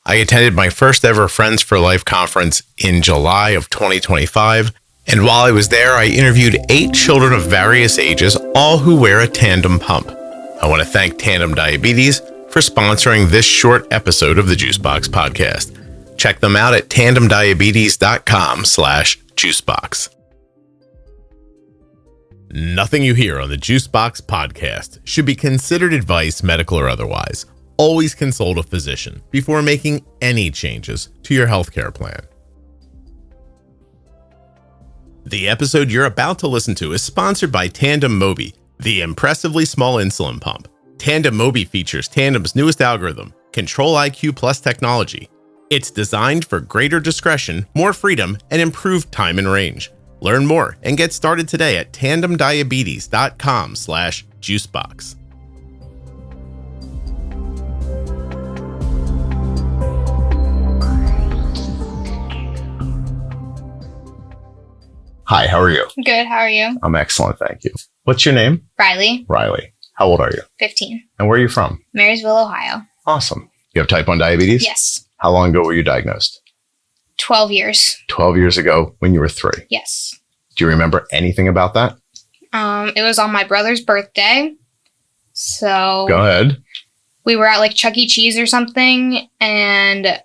I attended my first ever Friends for Life conference in July of 2025, and while I was there, I interviewed 8 children of various ages, all who wear a Tandem pump. I want to thank Tandem Diabetes for sponsoring this short episode of the Juicebox Podcast. Check them out at tandemdiabetes.com/juicebox. Nothing you hear on the Juicebox Podcast should be considered advice, medical or otherwise. Always consult a physician before making any changes to your healthcare plan. The episode you're about to listen to is sponsored by Tandem Mobi, the impressively small insulin pump. Tandem Mobi features Tandem's newest algorithm, Control IQ Plus technology. It's designed for greater discretion, more freedom, and improved time and range. Learn more and get started today at tandemdiabetes.com/juicebox. Hi, how are you? Good, how are you? I'm excellent, thank you. What's your name? Riley. Riley. How old are you? 15. And where are you from? Marysville, Ohio. Awesome. You have type 1 diabetes? Yes. How long ago were you diagnosed? 12 years. 12 years ago when you were 3. Yes. Do you remember anything about that? It was on my brother's birthday. So Go ahead. we were at like Chuck E. Cheese or something, and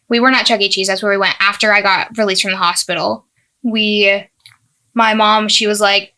we were not Chuck E. Cheese. That's where we went after I got released from the hospital. My mom, she was like,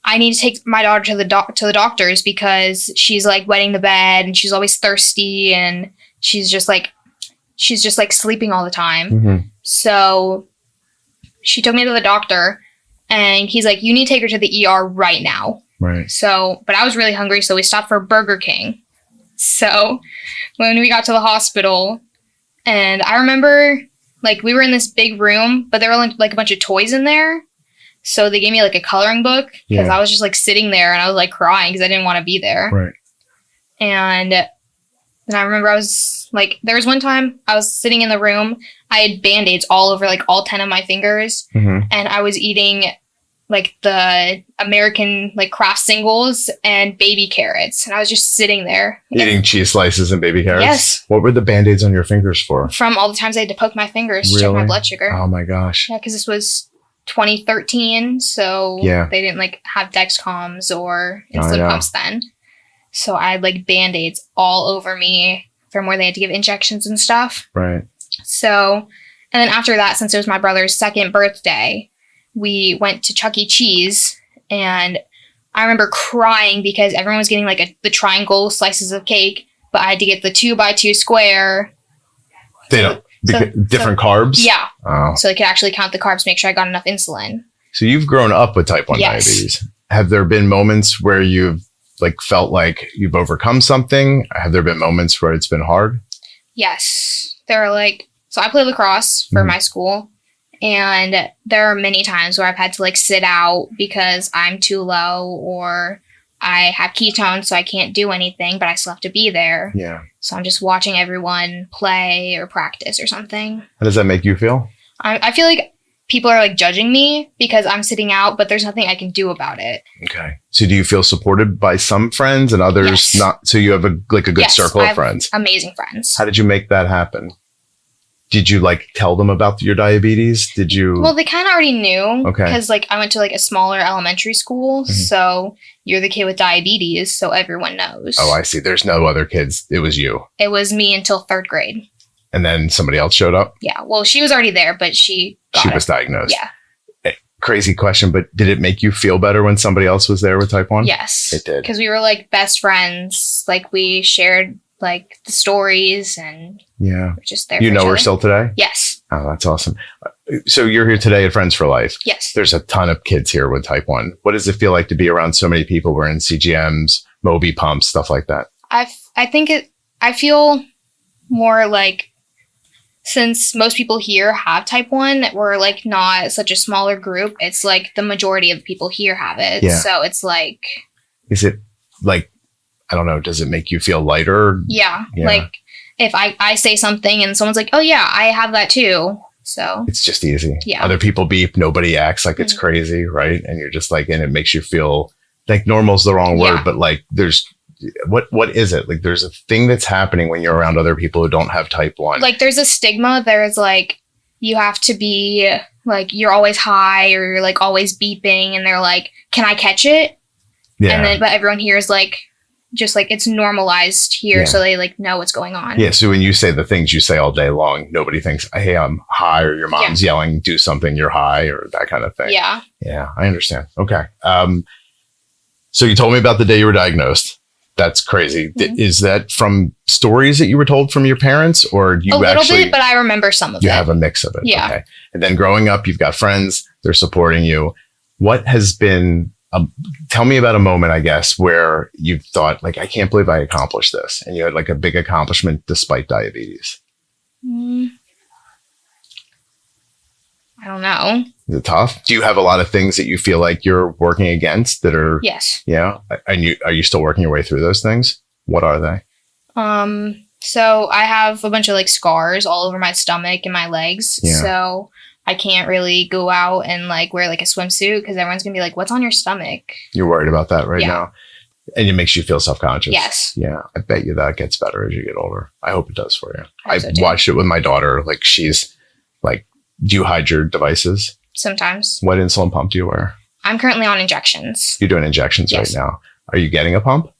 I need to take my daughter to the doctors because she's like wetting the bed and she's always thirsty and she's just like sleeping all the time. Mm-hmm. So she took me to the doctor and he's like, you need to take her to the ER right now. Right. So, but I was really hungry, so we stopped for Burger King. So when we got to the hospital, and I remember like we were in this big room, but there were like a bunch of toys in there. So they gave me like a coloring book because I was just like sitting there and I was like crying because I didn't want to be there. Right. And then I remember I was like, there was one time I was sitting in the room. I had Band-Aids all over like all 10 of my fingers. Mm-hmm. And I was eating like the American like Kraft singles and baby carrots. And I was just sitting there. Eating cheese slices and baby carrots? Yes. What were the Band-Aids on your fingers for? From all the times I had to poke my fingers to check my blood sugar. Oh my gosh. Yeah, because this was 2013. So they didn't like have Dexcoms or insulin pumps then. So I had like Band-Aids all over me from where they had to give injections and stuff. Right. So, and then after that, since it was my brother's 2nd birthday, we went to Chuck E. Cheese, and I remember crying because everyone was getting like the triangle slices of cake, but I had to get the 2x2 square. They don't different carbs? Yeah. Oh. So they could actually count the carbs, make sure I got enough insulin. So you've grown up with type 1 diabetes. Have there been moments where you've like felt like you've overcome something? Have there been moments where it's been hard? Yes. There are like, so I play lacrosse for my school. And there are many times where I've had to like sit out because I'm too low or I have ketones, so I can't do anything, but I still have to be there. Yeah. So I'm just watching everyone play or practice or something. How does that make you feel? I feel like people are like judging me because I'm sitting out, but there's nothing I can do about it. Okay. So do you feel supported by some friends and others not? So you have a good circle of friends? Amazing friends. How did you make that happen? Did you like tell them about your diabetes? Did you? Well, they kind of already knew. Okay. Because like I went to like a smaller elementary school. Mm-hmm. So you're the kid with diabetes. So everyone knows. Oh, I see. There's no other kids. It was you. It was me until 3rd grade. And then somebody else showed up? Yeah. Well, she was already there, but she was diagnosed. Yeah. Crazy question, but did it make you feel better when somebody else was there with type 1? Yes. It did. Because we were like best friends. Like we shared like the stories and we're just there. You know her still today? Yes. Oh, that's awesome. So you're here today at Friends for Life. Yes. There's a ton of kids here with type 1. What does it feel like to be around so many people? We're in CGMs, Mobi pumps, stuff like that. I feel more like, since most people here have type 1, we're like not such a smaller group. It's like the majority of the people here have it. Yeah. So it's like. Is it like, I don't know, does it make you feel lighter? Yeah. Like if I say something and someone's like, oh yeah, I have that too. So. It's just easy. Yeah. Other people beep, nobody acts like it's crazy, right? And you're just like, and it makes you feel like normal's the wrong word, but like there's what is it? Like there's a thing that's happening when you're around other people who don't have type 1. Like there's a stigma. There's like, you have to be like, you're always high or you're like always beeping, and they're like, can I catch it? Yeah. And then, but everyone here is like, just like it's normalized here. So they like know what's going on. Yeah. So when you say the things you say all day long, nobody thinks, hey, I'm high, or your mom's yelling, do something, you're high, or that kind of thing. Yeah. Yeah. I understand. Okay. So you told me about the day you were diagnosed. That's crazy. Mm-hmm. Is that from stories that you were told from your parents, or do you a little bit, but I remember some of it. You have a mix of it. Yeah. Okay. And then growing up, you've got friends, they're supporting you. What has been, tell me about a moment, I guess, where you thought like, I can't believe I accomplished this. And you had like a big accomplishment despite diabetes. I don't know. Is it tough? Do you have a lot of things that you feel like you're working against that are? Yes. Yeah. And are you still working your way through those things? What are they? So I have a bunch of like scars all over my stomach and my legs. Yeah. So I can't really go out and like wear like a swimsuit because everyone's gonna be like, what's on your stomach? You're worried about that right now. And it makes you feel self-conscious. Yes. Yeah. I bet you that gets better as you get older. I hope it does for you. I've watched it with my daughter. Like she's like, do you hide your devices? Sometimes. What insulin pump do you wear? I'm currently on injections. You're doing injections right now. Are you getting a pump?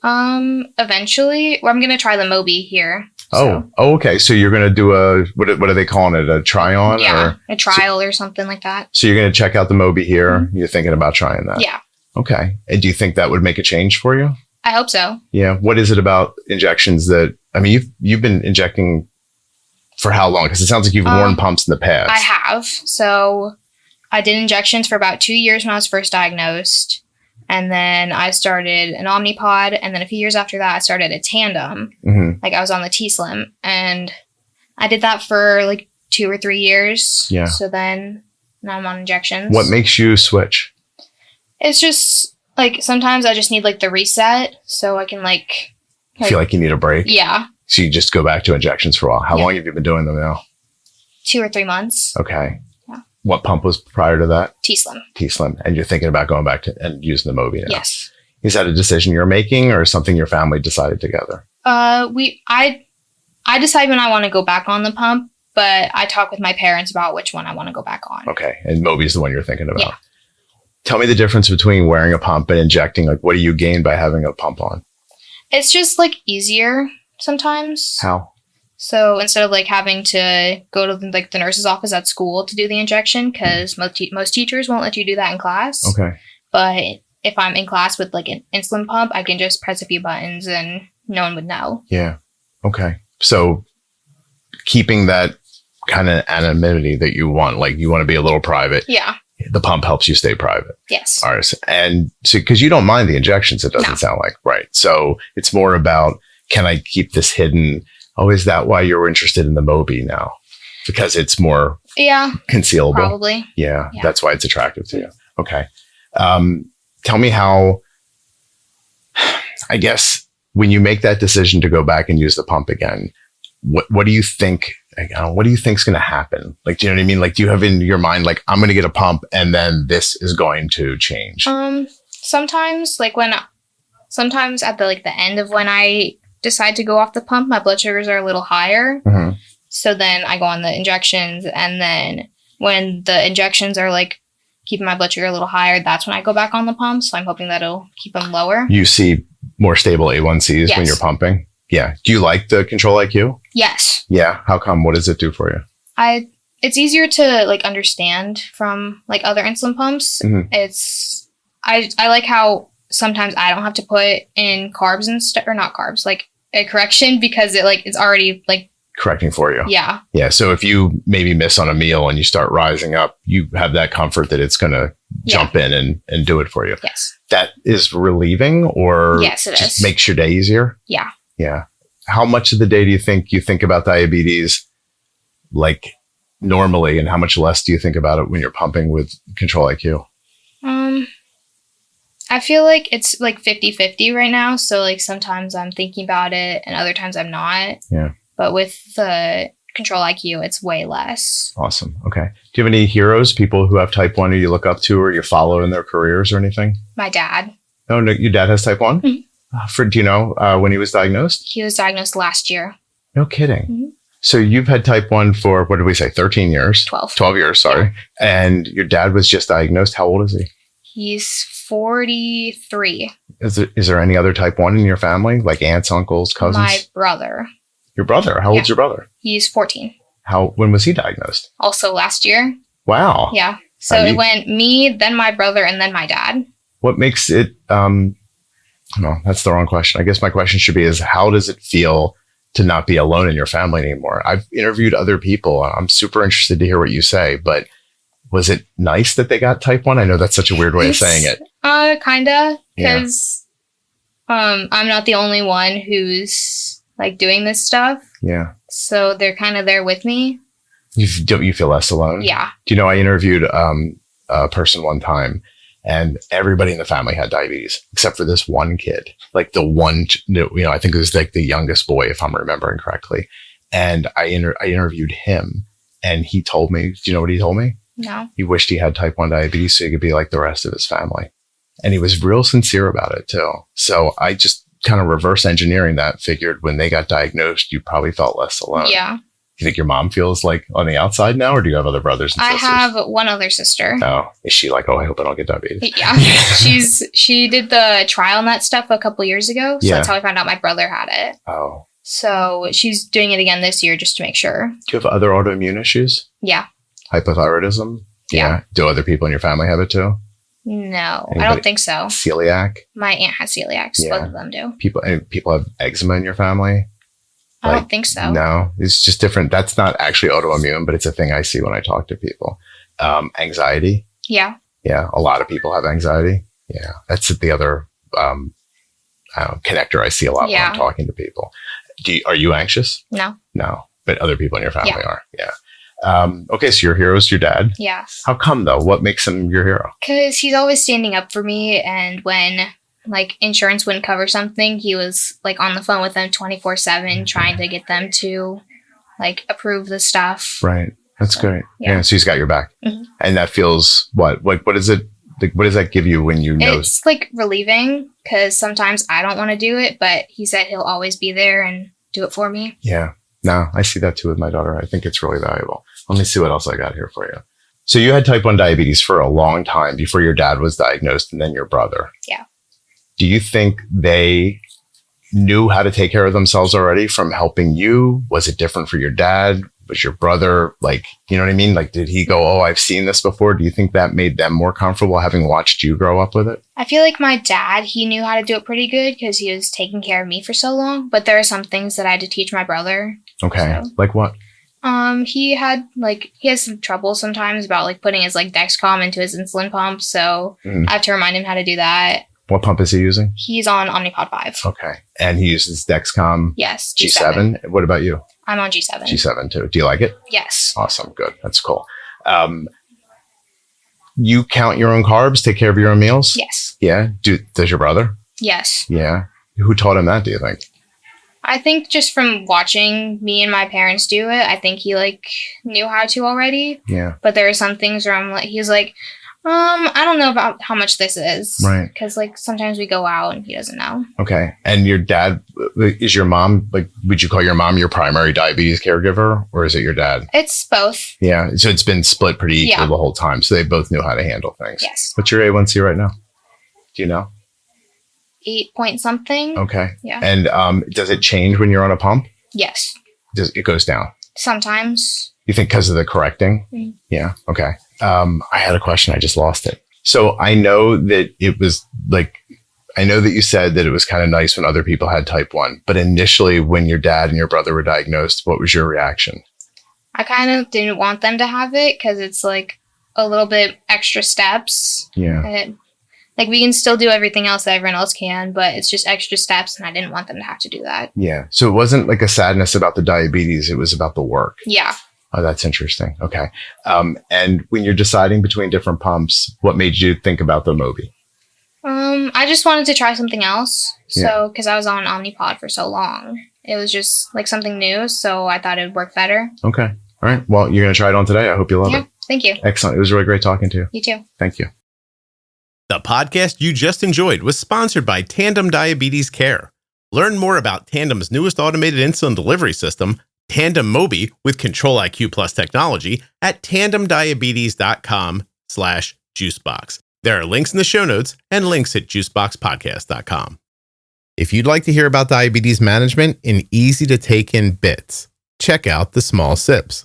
Eventually. Well, I'm going to try the Mobi here. So. Oh, okay. So you're going to do what are they calling it? A try-on? Yeah, a trial or something like that. So you're going to check out the Mobi here. Mm-hmm. You're thinking about trying that? Yeah. Okay. And do you think that would make a change for you? I hope so. Yeah. What is it about injections that, I mean, you've been injecting for how long? Because it sounds like you've worn pumps in the past. I have. So I did injections for about 2 years when I was first diagnosed. And then I started an Omnipod. And then a few years after that, I started a Tandem. Mm-hmm. Like I was on the T-Slim. And I did that for like 2 or 3 years. Yeah. So then now I'm on injections. What makes you switch? It's just like sometimes I just need like the reset so I can like feel like you need a break. Yeah. So you just go back to injections for a while. How long have you been doing them now? 2 or 3 months. Okay. Yeah. What pump was prior to that? T-Slim. T-Slim. And you're thinking about going back to and using the Mobi now? Yes. Is that a decision you're making or something your family decided together? I decide when I want to go back on the pump, but I talk with my parents about which one I want to go back on. Okay. And Mobi's the one you're thinking about. Yeah. Tell me the difference between wearing a pump and injecting. Like, what do you gain by having a pump on? It's just like easier sometimes. How? So instead of like having to go to like the nurse's office at school to do the injection, because most teachers won't let you do that in class. Okay. But if I'm in class with like an insulin pump, I can just press a few buttons and no one would know. Yeah. Okay. So keeping that kind of anonymity that you want, like you want to be a little private. Yeah. The pump helps you stay private. Yes. All right. And so, because you don't mind the injections, it doesn't sound like, right? So it's more about, can I keep this hidden? Oh, is that why you're interested in the Mobi now? Because it's more concealable. Probably. Yeah. That's why it's attractive to you. Okay. Tell me how, I guess, when you make that decision to go back and use the pump again, what do you think? What do you think's going to happen? Like, do you know what I mean? Like, do you have in your mind, like, I'm going to get a pump and then this is going to change? Sometimes at the end of when I decide to go off the pump, my blood sugars are a little higher. Mm-hmm. So then I go on the injections, and then when the injections are like keeping my blood sugar a little higher, that's when I go back on the pump. So I'm hoping that it'll keep them lower. You see more stable A1Cs when you're pumping? Yeah. Do you like the Control IQ? Yes. Yeah. How come? What does it do for you? It's easier to like understand from like other insulin pumps. Mm-hmm. I like how sometimes I don't have to put in carbs and stuff, or not carbs, like a correction, because it's already like correcting for you. Yeah. Yeah. So if you maybe miss on a meal and you start rising up, you have that comfort that it's going to jump in and do it for you. Yes. That is relieving, or yes, it just makes your day easier. Yeah. Yeah. How much of the day do you think about diabetes like normally, and how much less do you think about it when you're pumping with Control IQ? I feel like it's like 50-50 right now. So like sometimes I'm thinking about it and other times I'm not. Yeah. But with the Control IQ, it's way less. Awesome. Okay. Do you have any heroes, people who have type 1 who you look up to or you follow in their careers or anything? My dad. Oh, no, your dad has type 1? Mm-hmm. Do you know when he was diagnosed? He was diagnosed last year. No kidding. Mm-hmm. So you've had type 1 for, what did we say, 13 years? 12. 12 years, sorry. Yeah. And your dad was just diagnosed. How old is he? He's 43. Is there any other type 1 in your family? Like aunts, uncles, cousins? My brother. Your brother? How old's your brother? He's 14. When was he diagnosed? Also last year. Wow. Yeah. So it went me, then my brother, and then my dad. What makes it, no, that's the wrong question. I guess my question should be is how does it feel to not be alone in your family anymore? I've interviewed other people. I'm super interested to hear what you say, but was it nice that they got type 1? I know that's such a weird way of saying it. Kinda, because I'm not the only one who's like doing this stuff. Yeah. So they're kind of there with me. Don't you feel less alone? Yeah. Do you know, I interviewed a person one time and everybody in the family had diabetes except for this one kid, like the one, I think it was like the youngest boy, if I'm remembering correctly. And I interviewed him and he told me, do you know what he told me? No. He wished he had type 1 diabetes so he could be like the rest of his family. And he was real sincere about it too. So I just kind of reverse engineering that, figured when they got diagnosed, you probably felt less alone. Yeah. Do you think your mom feels like on the outside now, or do you have other brothers and sisters? I have one other sister. Oh, is she like, oh, I hope I don't get diabetes? Yeah. She did the trial and that stuff a couple years ago. So that's how I found out my brother had it. Oh. So she's doing it again this year just to make sure. Do you have other autoimmune issues? Yeah. Hypothyroidism? Yeah. Do other people in your family have it too? No, Anybody? I don't think so. Celiac? My aunt has celiac. Yeah. Both of them do. People have eczema in your family? I don't think so. No, it's just different. That's not actually autoimmune, but it's a thing I see when I talk to people. Anxiety. Yeah. Yeah. A lot of people have anxiety. Yeah. That's the other connector I see a lot when I'm talking to people. Are you anxious? No. No. But other people in your family are. Yeah. Okay. So your hero's your dad. Yeah. How come though? What makes him your hero? Because he's always standing up for me. And when like insurance wouldn't cover something, he was like on the phone with them 24/7 trying to get them to like approve the stuff. Right. That's great. Yeah. So he's got your back. Mm-hmm. And that feels what is it? Like, what does that give you when you know? It's like relieving because sometimes I don't want to do it, but he said he'll always be there and do it for me. Yeah. No, I see that too with my daughter. I think it's really valuable. Let me see what else I got here for you. So you had type 1 diabetes for a long time before your dad was diagnosed and then your brother. Yeah. Do you think they knew how to take care of themselves already from helping you? Was it different for your dad? Was your brother like, you know what I mean? Like, did he go, oh, I've seen this before? Do you think that made them more comfortable having watched you grow up with it? I feel like my dad, he knew how to do it pretty good because he was taking care of me for so long. But there are some things that I had to teach my brother. Okay. So. Like what? He has some trouble sometimes about like putting his like Dexcom into his insulin pump. So I have to remind him how to do that. What pump is he using? He's on Omnipod 5. Okay. And he uses Dexcom? Yes. G7. What about you? I'm on G7. G7 too. Do you like it? Yes. Awesome. Good. That's cool. You count your own carbs, take care of your own meals? Yes. Yeah. Does your brother? Yes. Yeah. Who taught him that, do you think? I think just from watching me and my parents do it, I think he like knew how to already. Yeah. But there are some things where he's like, I don't know about how much this is. Right. Because like sometimes we go out and he doesn't know. Okay. And your dad, is your mom, like, would you call your mom your primary diabetes caregiver or is it your dad? It's both. Yeah. So it's been split pretty equal the whole time. So they both knew how to handle things. Yes. What's your A1C right now? Do you know? 8 point something. Okay. Yeah. And does it change when you're on a pump? Yes. It goes down? Sometimes. You think because of the correcting? Mm-hmm. Yeah. Okay. I had a question. I just lost it. So I know that it was like, I know that you said that it was kind of nice when other people had type 1, but initially when your dad and your brother were diagnosed, what was your reaction? I kind of didn't want them to have it because it's like a little bit extra steps. Yeah. Like we can still do everything else that everyone else can, but it's just extra steps and I didn't want them to have to do that. Yeah. So it wasn't like a sadness about the diabetes. It was about the work. Yeah. Oh, that's interesting. Okay. And when you're deciding between different pumps, what made you think about the Mobi? I just wanted to try something else. So, because I was on Omnipod for so long, it was just like something new. So I thought it would work better. Okay. All right. Well, you're going to try it on today. I hope you love it. Thank you. Excellent. It was really great talking to you. You too. Thank you. The podcast you just enjoyed was sponsored by Tandem Diabetes Care. Learn more about Tandem's newest automated insulin delivery system, Tandem Mobi, with Control-IQ Plus technology at tandemdiabetes.com/juicebox. There are links in the show notes and links at juiceboxpodcast.com. If you'd like to hear about diabetes management in easy-to-take-in bits, check out the Small Sips.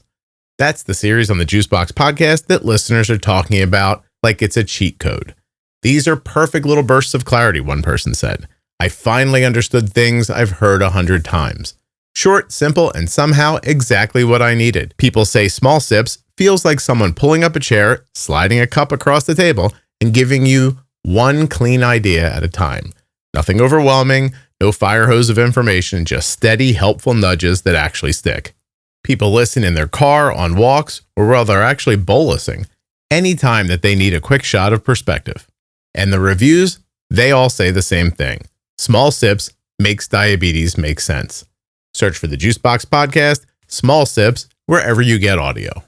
That's the series on the Juicebox Podcast that listeners are talking about like it's a cheat code. These are perfect little bursts of clarity, one person said. I finally understood things I've heard 100 times. Short, simple, and somehow exactly what I needed. People say Small Sips feels like someone pulling up a chair, sliding a cup across the table, and giving you one clean idea at a time. Nothing overwhelming, no fire hose of information, just steady, helpful nudges that actually stick. People listen in their car, on walks, or while they're actually bolusing, anytime that they need a quick shot of perspective. And the reviews, they all say the same thing. Small Sips makes diabetes make sense. Search for the Juicebox Podcast, Small Sips, wherever you get audio.